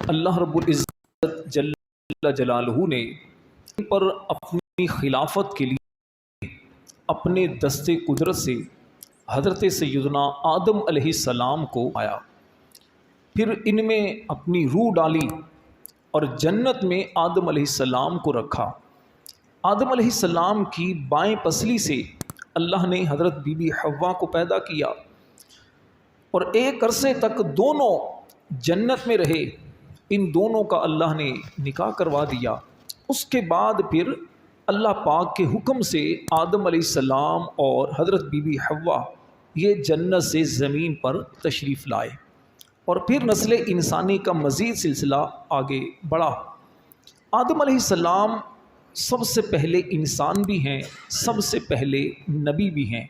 اللہ رب العزت جل جلالہ نے ان پر اپنی خلافت کے لیے اپنے دست قدرت سے حضرت سیدنا آدم علیہ السلام کو آیا، پھر ان میں اپنی روح ڈالی اور جنت میں آدم علیہ السلام کو رکھا۔ آدم علیہ السلام کی بائیں پسلی سے اللہ نے حضرت بی بی حوا کو پیدا کیا اور ایک عرصے تک دونوں جنت میں رہے۔ ان دونوں کا اللہ نے نکاح کروا دیا۔ اس کے بعد پھر اللہ پاک کے حکم سے آدم علیہ السلام اور حضرت بی بی حوا یہ جنت سے زمین پر تشریف لائے، اور پھر نسل انسانی کا مزید سلسلہ آگے بڑھا۔ آدم علیہ السلام سب سے پہلے انسان بھی ہیں، سب سے پہلے نبی بھی ہیں۔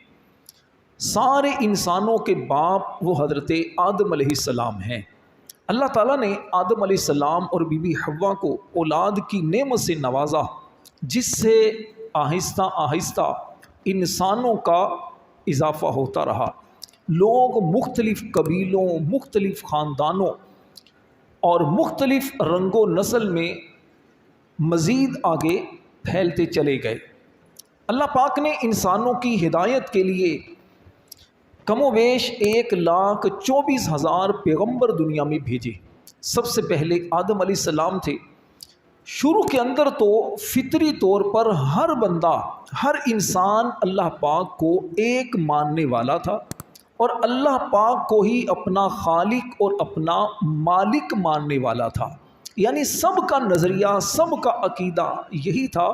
سارے انسانوں کے باپ وہ حضرت آدم علیہ السلام ہیں۔ اللہ تعالیٰ نے آدم علیہ السلام اور بی بی حوا کو اولاد کی نعمت سے نوازا، جس سے آہستہ آہستہ انسانوں کا اضافہ ہوتا رہا۔ لوگ مختلف قبیلوں، مختلف خاندانوں اور مختلف رنگ و نسل میں مزید آگے پھیلتے چلے گئے۔ اللہ پاک نے انسانوں کی ہدایت کے لیے کم و بیش 1,24,000 پیغمبر دنیا میں بھیجے۔ سب سے پہلے آدم علیہ السلام تھے۔ شروع کے اندر تو فطری طور پر ہر بندہ، ہر انسان اللہ پاک کو ایک ماننے والا تھا، اور اللہ پاک کو ہی اپنا خالق اور اپنا مالک ماننے والا تھا۔ یعنی سب کا نظریہ، سب کا عقیدہ یہی تھا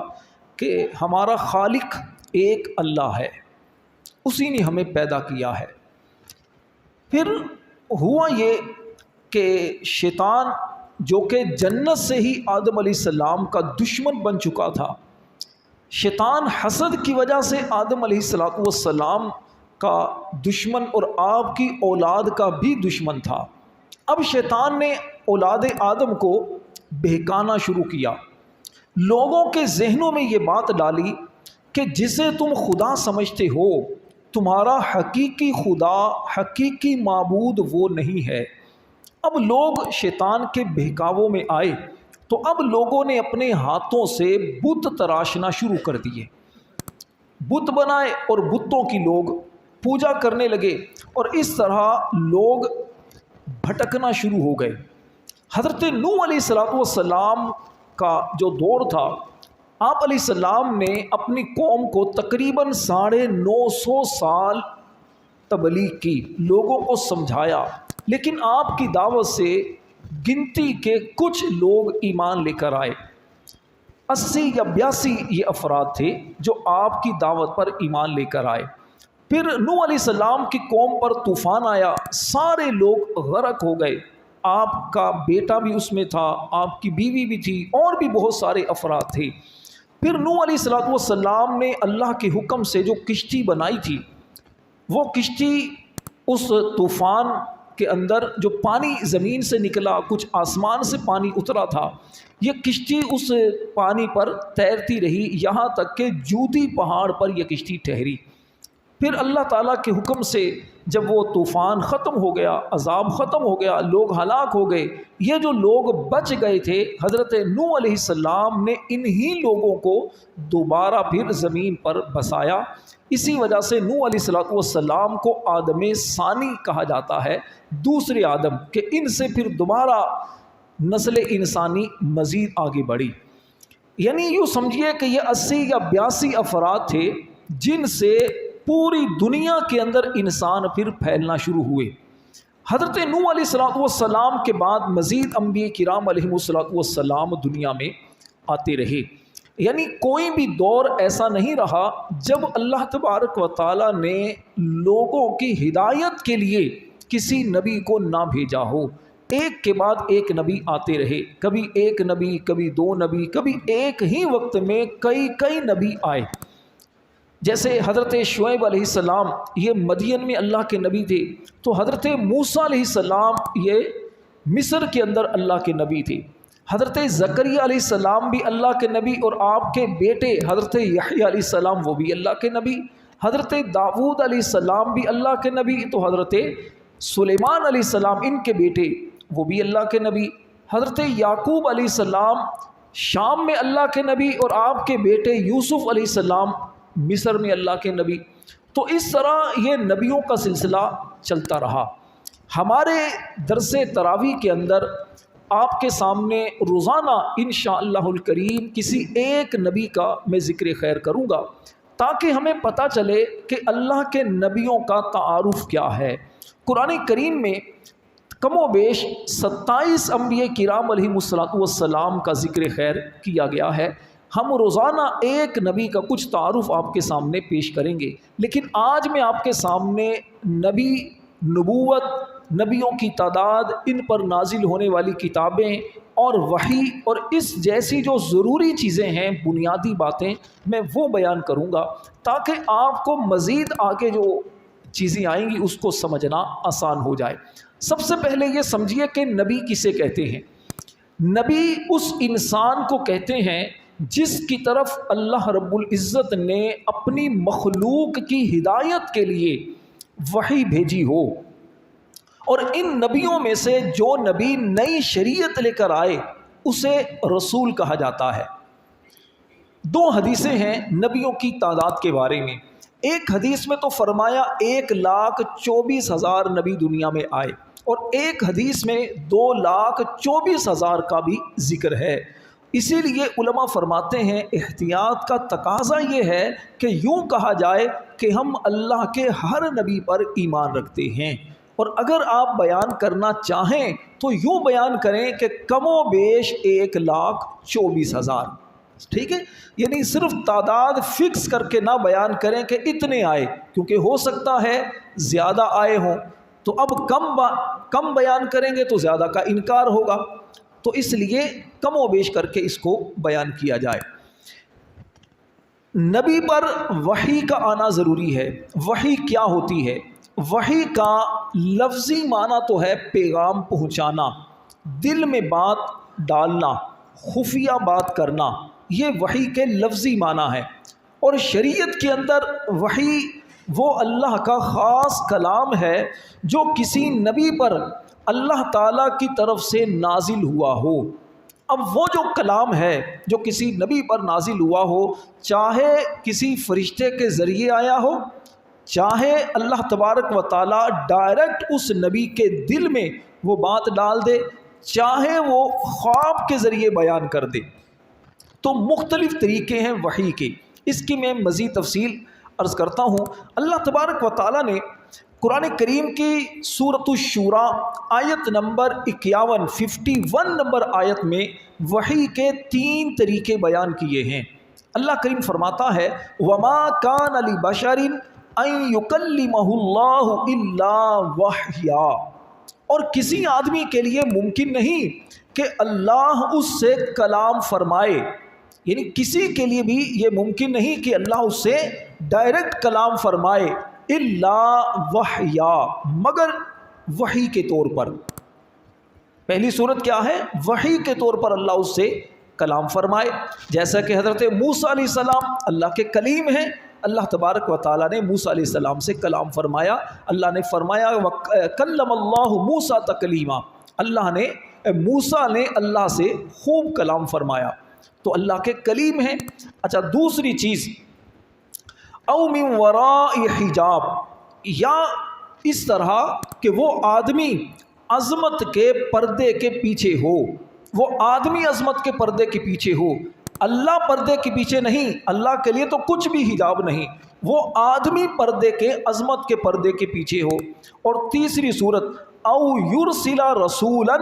کہ ہمارا خالق ایک اللہ ہے، اسی نے ہمیں پیدا کیا ہے۔ پھر ہوا یہ کہ شیطان، جو کہ جنت سے ہی آدم علیہ السلام کا دشمن بن چکا تھا، شیطان حسد کی وجہ سے آدم علیہ السلام کا دشمن اور آپ کی اولاد کا بھی دشمن تھا۔ اب شیطان نے اولاد آدم کو بہکانا شروع کیا، لوگوں کے ذہنوں میں یہ بات ڈالی کہ جسے تم خدا سمجھتے ہو، تمہارا حقیقی خدا، حقیقی معبود وہ نہیں ہے۔ اب لوگ شیطان کے بہکاووں میں آئے تو اب لوگوں نے اپنے ہاتھوں سے بت تراشنا شروع کر دیے، بت بنائے اور بتوں کی لوگ پوجا کرنے لگے، اور اس طرح لوگ بھٹکنا شروع ہو گئے۔ حضرت نوح علیہ السلام کا جو دور تھا، آپ علیہ السلام نے اپنی قوم کو تقریباً 950 سال تبلیغ کی، لوگوں کو سمجھایا، لیکن آپ کی دعوت سے گنتی کے کچھ لوگ ایمان لے کر آئے۔ 80 یا 82 یہ افراد تھے جو آپ کی دعوت پر ایمان لے کر آئے۔ پھر نوح علیہ السلام کی قوم پر طوفان آیا، سارے لوگ غرق ہو گئے۔ آپ کا بیٹا بھی اس میں تھا، آپ کی بیوی بھی تھی، اور بھی بہت سارے افراد تھے۔ پھر نوح علیہ السلام نے اللہ کے حکم سے جو کشتی بنائی تھی، وہ کشتی اس طوفان کے اندر جو پانی زمین سے نکلا، کچھ آسمان سے پانی اترا تھا، یہ کشتی اس پانی پر تیرتی رہی یہاں تک کہ جودی پہاڑ پر یہ کشتی ٹھہری۔ پھر اللہ تعالیٰ کے حکم سے جب وہ طوفان ختم ہو گیا، عذاب ختم ہو گیا، لوگ ہلاک ہو گئے، یہ جو لوگ بچ گئے تھے، حضرت نوح علیہ السلام نے انہی لوگوں کو دوبارہ پھر زمین پر بسایا۔ اسی وجہ سے نوح علیہ السلام کو آدم ثانی کہا جاتا ہے، دوسرے آدم، کہ ان سے پھر دوبارہ نسل انسانی مزید آگے بڑھی۔ یعنی یوں سمجھیے کہ یہ 80 یا 82 افراد تھے جن سے پوری دنیا کے اندر انسان پھر پھیلنا شروع ہوئے۔ حضرت نوح علیہ السلام کے بعد مزید انبیاء کرام علیہ السلام دنیا میں آتے رہے۔ یعنی کوئی بھی دور ایسا نہیں رہا جب اللہ تبارک و تعالیٰ نے لوگوں کی ہدایت کے لیے کسی نبی کو نہ بھیجا ہو۔ ایک کے بعد ایک نبی آتے رہے، کبھی ایک نبی، کبھی 2 نبی، کبھی ایک ہی وقت میں کئی نبی آئے۔ جیسے حضرت شعیب علیہ السلام یہ مدین میں اللہ کے نبی تھے، تو حضرت موسیٰ علیہ السلام یہ مصر کے اندر اللہ کے نبی تھے۔ حضرت زکریا علیہ السلام بھی اللہ کے نبی، اور آپ کے بیٹے حضرت یحییٰ علیہ السلام وہ بھی اللہ کے نبی۔ حضرت داؤد علیہ السلام بھی اللہ کے نبی، تو حضرت سلیمان علیہ السلام ان کے بیٹے وہ بھی اللہ کے نبی۔ حضرت یعقوب علیہ السلام شام میں اللہ کے نبی، اور آپ کے بیٹے یوسف علیہ السلام مصر میں اللہ کے نبی. تو اس طرح یہ نبیوں کا سلسلہ چلتا رہا. ہمارے درس تراویح کے اندر آپ کے سامنے روزانہ انشاءاللہ الکریم کسی ایک نبی کا میں ذکر خیر کروں گا، تاکہ ہمیں پتہ چلے کہ اللہ کے نبیوں کا تعارف کیا ہے. قرآن کریم میں کم و بیش 27 انبیاء کرام علیہم السلام کا ذکر خیر کیا گیا ہے. ہم روزانہ ایک نبی کا کچھ تعارف آپ کے سامنے پیش کریں گے، لیکن آج میں آپ کے سامنے نبی، نبوت، نبیوں کی تعداد، ان پر نازل ہونے والی کتابیں اور وحی اور اس جیسی جو ضروری چیزیں ہیں، بنیادی باتیں، میں وہ بیان کروں گا تاکہ آپ کو مزید آگے جو چیزیں آئیں گی اس کو سمجھنا آسان ہو جائے. سب سے پہلے یہ سمجھیے کہ نبی کسے کہتے ہیں. نبی اس انسان کو کہتے ہیں جس کی طرف اللہ رب العزت نے اپنی مخلوق کی ہدایت کے لیے وحی بھیجی ہو. اور ان نبیوں میں سے جو نبی نئی شریعت لے کر آئے اسے رسول کہا جاتا ہے. 2 حدیثیں ہیں نبیوں کی تعداد کے بارے میں. ایک حدیث میں تو فرمایا 1,24,000 نبی دنیا میں آئے، اور ایک حدیث میں 2,24,000 کا بھی ذکر ہے. اسی لیے علماء فرماتے ہیں احتیاط کا تقاضا یہ ہے کہ یوں کہا جائے کہ ہم اللہ کے ہر نبی پر ایمان رکھتے ہیں، اور اگر آپ بیان کرنا چاہیں تو یوں بیان کریں کہ کم و بیش 1,24,000. ٹھیک ہے، یعنی صرف تعداد فکس کر کے نہ بیان کریں کہ اتنے آئے، کیونکہ ہو سکتا ہے زیادہ آئے ہوں، تو اب کم بیان کریں گے تو زیادہ کا انکار ہوگا. تو اس لیے کم و بیش کر کے اس کو بیان کیا جائے. نبی پر وحی کا آنا ضروری ہے. وحی کیا ہوتی ہے؟ وحی کا لفظی معنی تو ہے پیغام پہنچانا، دل میں بات ڈالنا، خفیہ بات کرنا، یہ وحی کے لفظی معنی ہے. اور شریعت کے اندر وحی وہ اللہ کا خاص کلام ہے جو کسی نبی پر اللہ تعالیٰ کی طرف سے نازل ہوا ہو. اب وہ جو کلام ہے جو کسی نبی پر نازل ہوا ہو، چاہے کسی فرشتے کے ذریعے آیا ہو، چاہے اللہ تبارک و تعالیٰ ڈائریکٹ اس نبی کے دل میں وہ بات ڈال دے، چاہے وہ خواب کے ذریعے بیان کر دے، تو مختلف طریقے ہیں وحی کے. اس کی میں مزید تفصیل عرض کرتا ہوں. اللہ تبارک و تعالیٰ نے قرآن کریم کی سورۃ الشورى آیت نمبر 51 نمبر آیت میں وحی کے 3 طریقے بیان کیے ہیں. اللہ کریم فرماتا ہے وَمَا كَانَ لِبَشَرٍ أَن يُكَلِّمَهُ اللَّهُ إِلَّا وَحْيًا، اور کسی آدمی کے لیے ممکن نہیں کہ اللہ اس سے کلام فرمائے. یعنی کسی کے لیے بھی یہ ممکن نہیں کہ اللہ اس سے ڈائریکٹ کلام فرمائے، الا وحیا، مگر وحی کے طور پر. پہلی صورت کیا ہے؟ وحی کے طور پر اللہ اس سے کلام فرمائے. جیسا کہ حضرت موسیٰ علیہ السلام اللہ کے کلیم ہیں، اللہ تبارک و تعالیٰ نے موسیٰ علیہ السلام سے کلام فرمایا. اللہ نے فرمایا کلم اللہ موسیٰ تکلیما، اللہ نے موسیٰ نے اللہ سے خوب کلام فرمایا، تو اللہ کے کلیم ہیں. اچھا، دوسری چیز او من وراء حجاب، یا اس طرح کہ وہ آدمی عظمت کے پردے کے پیچھے ہو. وہ آدمی عظمت کے پردے کے پیچھے ہو، اللہ پردے کے پیچھے نہیں، اللہ کے لیے تو کچھ بھی حجاب نہیں، وہ آدمی پردے کے عظمت کے پردے کے پیچھے ہو. اور تیسری صورت او یرسل رسولا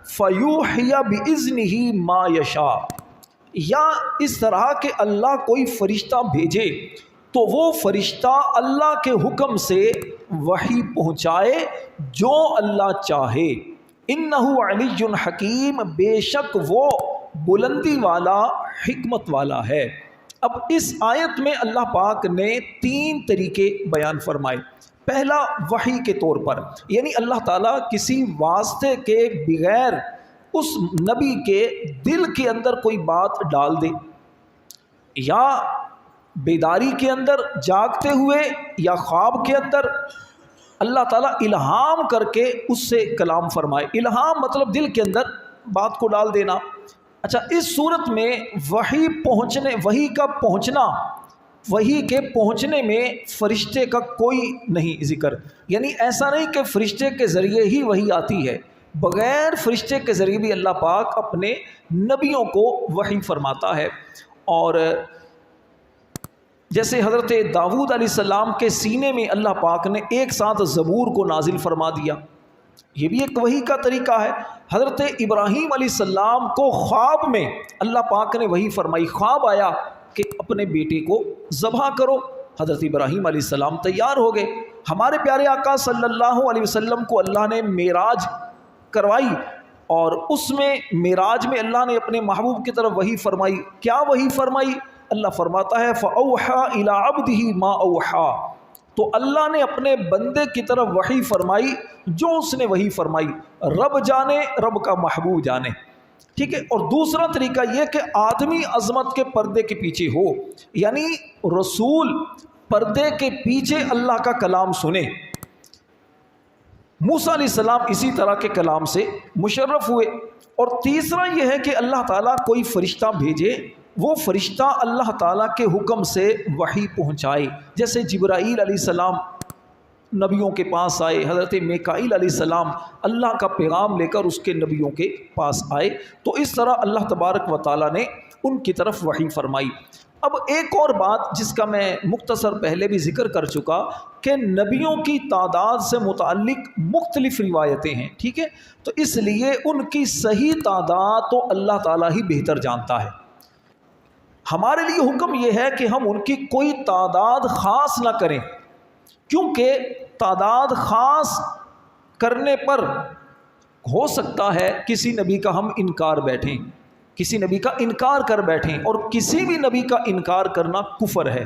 فیوحی باذنہ ما یشاء، یا اس طرح کہ اللہ کوئی فرشتہ بھیجے تو وہ فرشتہ اللہ کے حکم سے وحی پہنچائے جو اللہ چاہے. انہ علی حکیم، بے شک وہ بلندی والا، حکمت والا ہے. اب اس آیت میں اللہ پاک نے 3 طریقے بیان فرمائے. پہلا وحی کے طور پر، یعنی اللہ تعالیٰ کسی واسطے کے بغیر اس نبی کے دل کے اندر کوئی بات ڈال دے، یا بیداری کے اندر جاگتے ہوئے یا خواب کے اندر اللہ تعالیٰ الہام کر کے اس سے کلام فرمائے. الہام مطلب دل کے اندر بات کو ڈال دینا۔ اچھا، اس صورت میں وحی کا پہنچنا، وحی کے پہنچنے میں فرشتے کا کوئی نہیں ذکر، یعنی ایسا نہیں کہ فرشتے کے ذریعے ہی وحی آتی ہے، بغیر فرشتے کے ذریعے بھی اللہ پاک اپنے نبیوں کو وحی فرماتا ہے۔ اور جیسے حضرت داؤد علیہ السلام کے سینے میں اللہ پاک نے ایک ساتھ زبور کو نازل فرما دیا، یہ بھی ایک وحی کا طریقہ ہے۔ حضرت ابراہیم علیہ السلام کو خواب میں اللہ پاک نے وحی فرمائی، خواب آیا کہ اپنے بیٹے کو ذبح کرو، حضرت ابراہیم علیہ السلام تیار ہو گئے۔ ہمارے پیارے آقا صلی اللہ علیہ وسلم کو اللہ نے معراج کروائی، اور اس میں معراج میں اللہ نے اپنے محبوب کی طرف وحی فرمائی۔ کیا وحی فرمائی؟ اللہ فرماتا ہے فَأَوْحَى إِلَىٰ عَبْدِهِ مَا أَوْحَىٰ، تو اللہ نے اپنے بندے کی طرف وحی فرمائی جو اس نے وحی فرمائی۔ رب جانے، رب کا محبوب جانے، ٹھیک ہے۔ اور دوسرا طریقہ یہ کہ آدمی عظمت کے پردے کے پیچھے ہو، یعنی رسول پردے کے پیچھے اللہ کا کلام سنے۔ موسیٰ علیہ السلام اسی طرح کے کلام سے مشرف ہوئے۔ اور تیسرا یہ ہے کہ اللہ تعالیٰ کوئی فرشتہ بھیجے، وہ فرشتہ اللہ تعالیٰ کے حکم سے وحی پہنچائے، جیسے جبرائیل علیہ السلام نبیوں کے پاس آئے، حضرت میکائیل علیہ السلام اللہ کا پیغام لے کر اس کے نبیوں کے پاس آئے، تو اس طرح اللہ تبارک و تعالیٰ نے ان کی طرف وحی فرمائی۔ اب ایک اور بات جس کا میں مختصر پہلے بھی ذکر کر چکا کہ نبیوں کی تعداد سے متعلق مختلف روایتیں ہیں، ٹھیک ہے، تو اس لیے ان کی صحیح تعداد تو اللہ تعالیٰ ہی بہتر جانتا ہے۔ ہمارے لیے حکم یہ ہے کہ ہم ان کی کوئی تعداد خاص نہ کریں، کیونکہ تعداد خاص کرنے پر ہو سکتا ہے کسی نبی کا ہم انکار بیٹھیں، کسی نبی کا انکار کر بیٹھیں، اور کسی بھی نبی کا انکار کرنا کفر ہے۔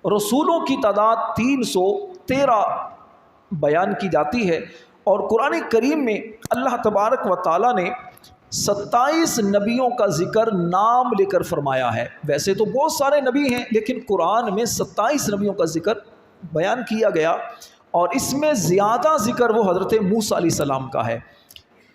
رسولوں کی تعداد 313 بیان کی جاتی ہے، اور قرآن کریم میں اللہ تبارک و تعالیٰ نے 27 نبیوں کا ذکر نام لے کر فرمایا ہے۔ ویسے تو بہت سارے نبی ہیں، لیکن قرآن میں 27 نبیوں کا ذکر بیان کیا گیا، اور اس میں زیادہ ذکر وہ حضرت موسیٰ علیہ السلام کا ہے۔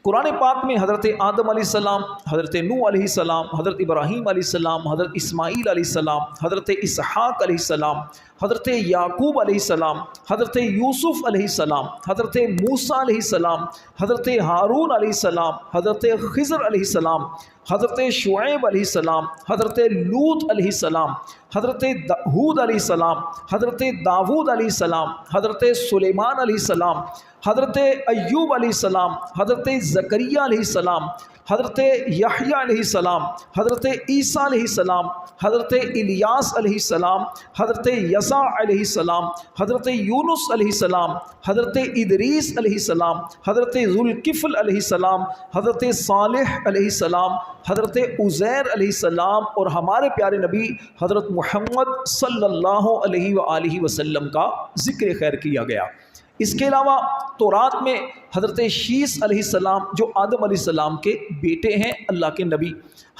قرآن پاک میں حضرت آدم علیہ السلام، حضرت نوح علیہ السلام، حضرت ابراہیم علیہ السلام، حضرت اسماعیل علیہ السلام، حضرت اسحاق علیہ السلام، حضرت یعقوب علیہ السلام، حضرت یوسف علیہ السلام، حضرت موسیٰ علیہ السلام، حضرت ہارون علیہ السلام، حضرت خضر علیہ السلام، حضرت شعیب علیہ السلام، حضرت لوط علیہ السلام، حضرت ہود علیہ السلام، حضرت داود علیہ السلام، حضرت سلیمان علیہ السلام، حضرت ایوب علیہ السلام، حضرت زکریہ علیہ السلام، حضرت یحییٰ علیہ السلام، حضرت عیسیٰ علیہ السلام، حضرت الیاس علیہ السلام، حضرت یسع علیہ السلام، حضرت یونس علیہ السلام، حضرت ادریس علیہ السلام، حضرت ذوالکفل علیہ السلام، حضرت صالح علیہ السلام، حضرت عزیر علیہ السلام، اور ہمارے پیارے نبی حضرت محمد صلی اللہ علیہ وآلہ وسلم کا ذکر خیر کیا گیا۔ اس کے علاوہ تورات میں حضرت شیس علیہ السلام جو آدم علیہ السلام کے بیٹے ہیں، اللہ کے نبی،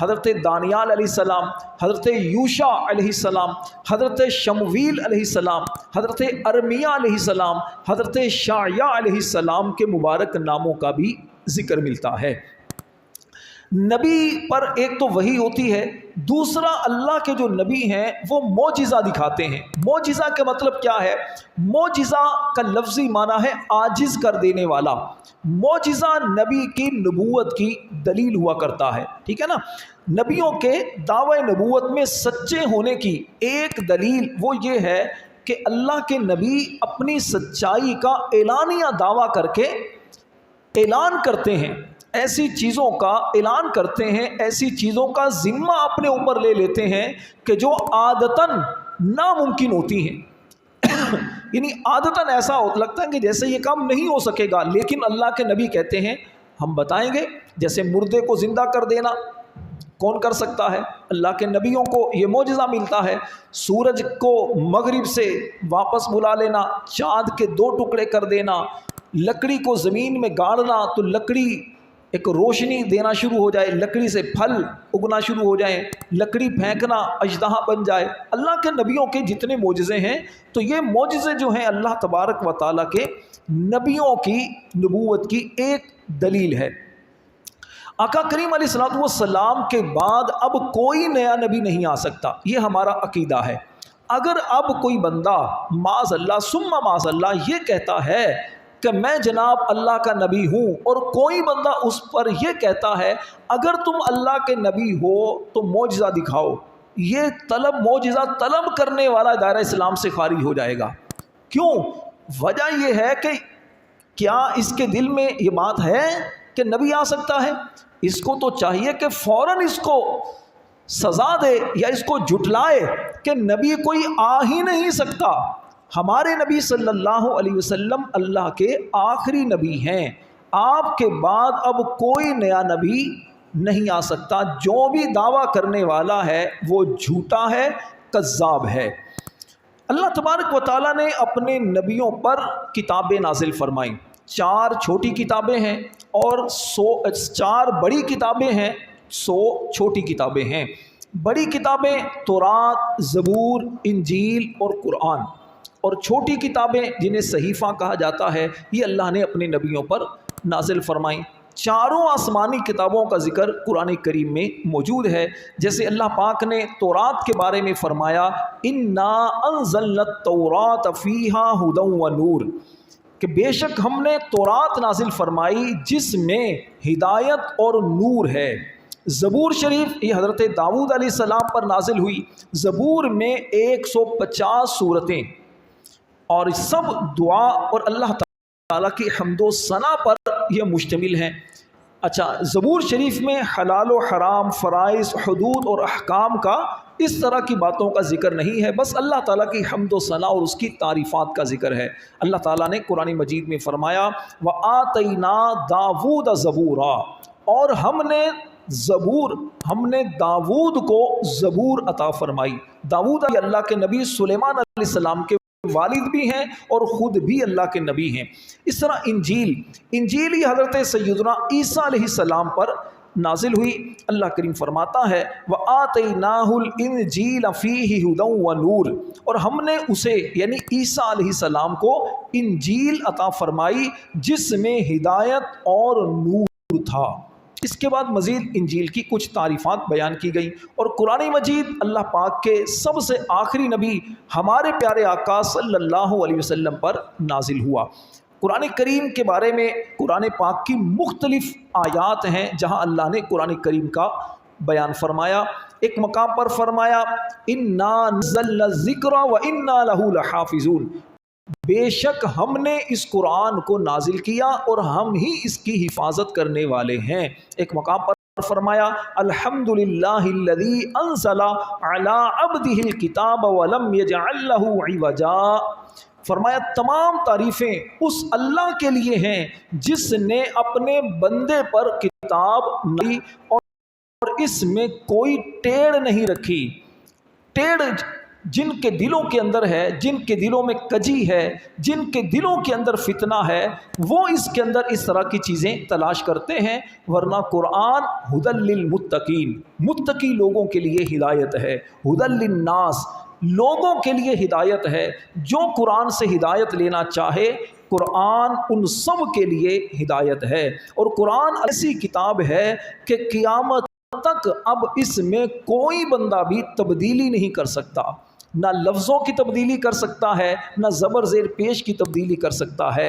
حضرت دانیال علیہ السلام، حضرت یوشع علیہ السلام، حضرت شمویل علیہ السلام، حضرت ارمیہ علیہ السلام، حضرت شعیاء علیہ السلام کے مبارک ناموں کا بھی ذکر ملتا ہے۔ نبی پر ایک تو وحی ہوتی ہے، دوسرا اللہ کے جو نبی ہیں وہ معجزہ دکھاتے ہیں۔ معجزہ کا مطلب کیا ہے؟ معجزہ کا لفظی معنی ہے عاجز کر دینے والا۔ معجزہ نبی کی نبوت کی دلیل ہوا کرتا ہے، ٹھیک ہے نا۔ نبیوں کے دعوی نبوت میں سچے ہونے کی ایک دلیل وہ یہ ہے کہ اللہ کے نبی اپنی سچائی کا اعلانیہ دعویٰ کر کے اعلان کرتے ہیں، ایسی چیزوں کا اعلان کرتے ہیں، ایسی چیزوں کا ذمہ اپنے اوپر لے لیتے ہیں کہ جو عادتاً ناممکن ہوتی ہیں۔ یعنی عادتاً ایسا لگتا ہے کہ جیسے یہ کام نہیں ہو سکے گا، لیکن اللہ کے نبی کہتے ہیں ہم بتائیں گے۔ جیسے مردے کو زندہ کر دینا کون کر سکتا ہے؟ اللہ کے نبیوں کو یہ معجزہ ملتا ہے۔ سورج کو مغرب سے واپس بلا لینا، چاند کے 2 ٹکڑے کر دینا، لکڑی کو زمین میں گاڑنا تو لکڑی ایک روشنی دینا شروع ہو جائے، لکڑی سے پھل اگنا شروع ہو جائیں، لکڑی پھینکنا اژدہا بن جائے۔ اللہ کے نبیوں کے جتنے معجزے ہیں تو یہ معجزے جو ہیں اللہ تبارک و تعالیٰ کے نبیوں کی نبوت کی ایک دلیل ہے۔ آقا کریم علیہ الصلوۃ والسلام کے بعد اب کوئی نیا نبی نہیں آ سکتا، یہ ہمارا عقیدہ ہے۔ اگر اب کوئی بندہ معاذ اللہ ثم معاذ اللہ یہ کہتا ہے کہ میں جناب اللہ کا نبی ہوں، اور کوئی بندہ اس پر یہ کہتا ہے اگر تم اللہ کے نبی ہو تو معجزہ دکھاؤ، یہ معجزہ طلب کرنے والا دائرہ اسلام سے خارج ہو جائے گا۔ کیوں؟ وجہ یہ ہے کہ کیا اس کے دل میں یہ بات ہے کہ نبی آ سکتا ہے؟ اس کو تو چاہیے کہ فوراً اس کو سزا دے یا اس کو جھٹلائے کہ نبی کوئی آ ہی نہیں سکتا۔ ہمارے نبی صلی اللہ علیہ وسلم اللہ کے آخری نبی ہیں، آپ کے بعد اب کوئی نیا نبی نہیں آ سکتا۔ جو بھی دعویٰ کرنے والا ہے وہ جھوٹا ہے، کذاب ہے۔ اللہ تبارک و تعالیٰ نے اپنے نبیوں پر کتابیں نازل فرمائیں، 4 چھوٹی کتابیں ہیں اور 4 بڑی کتابیں ہیں، 100 چھوٹی کتابیں ہیں۔ بڑی کتابیں تورات، زبور، انجیل اور قرآن، اور چھوٹی کتابیں جنہیں صحیفہ کہا جاتا ہے یہ اللہ نے اپنے نبیوں پر نازل فرمائیں۔ چاروں آسمانی کتابوں کا ذکر قرآن کریم میں موجود ہے، جیسے اللہ پاک نے تورات کے بارے میں فرمایا انا انزلنا التوراۃ فیہا ھدی ونور، کہ بے شک ہم نے تورات نازل فرمائی جس میں ہدایت اور نور ہے۔ زبور شریف یہ حضرت داؤد علیہ السلام پر نازل ہوئی۔ زبور میں 150 سورتیں، اور سب دعا اور اللہ تعالیٰ کی حمد و ثنا پر یہ مشتمل ہیں۔ اچھا، زبور شریف میں حلال و حرام، فرائض، حدود اور احکام کا اس طرح کی باتوں کا ذکر نہیں ہے، بس اللہ تعالیٰ کی حمد و ثنا اور اس کی تعریفات کا ذکر ہے۔ اللہ تعالیٰ نے قرآن مجید میں فرمایا وَآتَيْنَا دَاوُودَ زَبُورًا، اور ہم نے داؤد کو زبور عطا فرمائی۔ داؤد اللہ کے نبی سلیمان علیہ السلام کے والد بھی ہیں اور خود بھی اللہ کے نبی ہیں۔ اس طرح انجیل ہی حضرت سیدنا عیسیٰ علیہ السلام پر نازل ہوئی۔ اللہ کریم فرماتا ہے وَآتَيْنَاهُ الْإِنْجِيلَ فِيهِ هُدًى وَنُورٌ، اور ہم نے اسے یعنی عیسیٰ علیہ السلام کو انجیل عطا فرمائی جس میں ہدایت اور نور تھا۔ اس کے بعد مزید انجیل کی کچھ تعریفات بیان کی گئیں، اور قرآن مجید اللہ پاک کے سب سے آخری نبی ہمارے پیارے آقا صلی اللہ علیہ وسلم پر نازل ہوا۔ قرآن کریم کے بارے میں قرآن پاک کی مختلف آیات ہیں جہاں اللہ نے قرآن کریم کا بیان فرمایا۔ ایک مقام پر فرمایا اِنَّا نَزَّلْنَا الذِّكْرَ وَإِنَّا لَهُ لَحَافِظُونَ، بے شک ہم نے اس قرآن کو نازل کیا اور ہم ہی اس کی حفاظت کرنے والے ہیں۔ ایک مقام پر فرمایا الحمدللہ الذی انزل علی عبدہ الکتاب ولم یجعل لہ عوجا، فرمایا تمام تعریفیں اس اللہ کے لیے ہیں جس نے اپنے بندے پر کتاب نازل اور اس میں کوئی ٹیڑھ نہیں رکھی۔ ٹیڑھ جن کے دلوں کے اندر ہے، جن کے دلوں میں کجی ہے، جن کے دلوں کے اندر فتنہ ہے، وہ اس کے اندر اس طرح کی چیزیں تلاش کرتے ہیں، ورنہ قرآن ھدی للمتقین، متقی لوگوں کے لیے ہدایت ہے، ھدی للناس، لوگوں کے لیے ہدایت ہے۔ جو قرآن سے ہدایت لینا چاہے قرآن ان سب کے لیے ہدایت ہے، اور قرآن ایسی کتاب ہے کہ قیامت تک اب اس میں کوئی بندہ بھی تبدیلی نہیں کر سکتا، نہ لفظوں کی تبدیلی کر سکتا ہے، نہ زبر زیر پیش کی تبدیلی کر سکتا ہے۔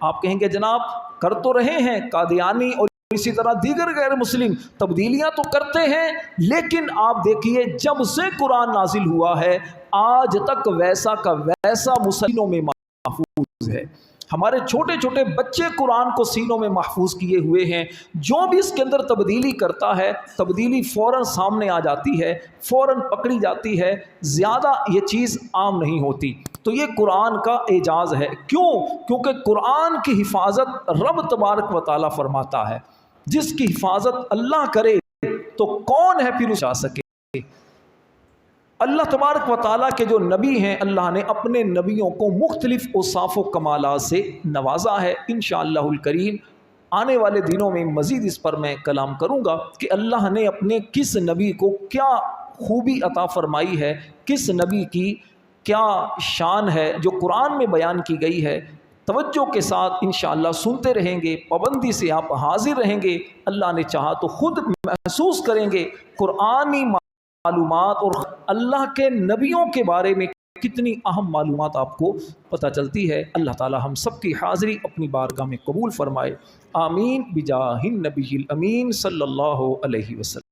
آپ کہیں گے جناب کر تو رہے ہیں قادیانی اور اسی طرح دیگر غیر مسلم تبدیلیاں تو کرتے ہیں، لیکن آپ دیکھیے جب سے قرآن نازل ہوا ہے آج تک ویسا کا ویسا مسلمانوں میں محفوظ ہے۔ ہمارے چھوٹے چھوٹے بچے قرآن کو سینوں میں محفوظ کیے ہوئے ہیں۔ جو بھی اس کے اندر تبدیلی کرتا ہے تبدیلی فوراً سامنے آ جاتی ہے، فوراً پکڑی جاتی ہے، زیادہ یہ چیز عام نہیں ہوتی۔ تو یہ قرآن کا اعجاز ہے۔ کیوں؟ کیونکہ قرآن کی حفاظت رب تبارک و تعالیٰ فرماتا ہے، جس کی حفاظت اللہ کرے تو کون ہے پھر اسے آ سکے۔ اللہ تبارک و تعالیٰ کے جو نبی ہیں اللہ نے اپنے نبیوں کو مختلف اوصاف و کمالات سے نوازا ہے۔ انشاءاللہ الکریم آنے والے دنوں میں مزید اس پر میں کلام کروں گا کہ اللہ نے اپنے کس نبی کو کیا خوبی عطا فرمائی ہے، کس نبی کی کیا شان ہے جو قرآن میں بیان کی گئی ہے، توجہ کے ساتھ انشاءاللہ سنتے رہیں گے، پابندی سے آپ حاضر رہیں گے، اللہ نے چاہا تو خود محسوس کریں گے قرآنی معلومات اور اللہ کے نبیوں کے بارے میں کتنی اہم معلومات آپ کو پتہ چلتی ہے۔ اللہ تعالی ہم سب کی حاضری اپنی بارگاہ میں قبول فرمائے، آمین بجاہ النبی الامین صلی اللہ علیہ وسلم۔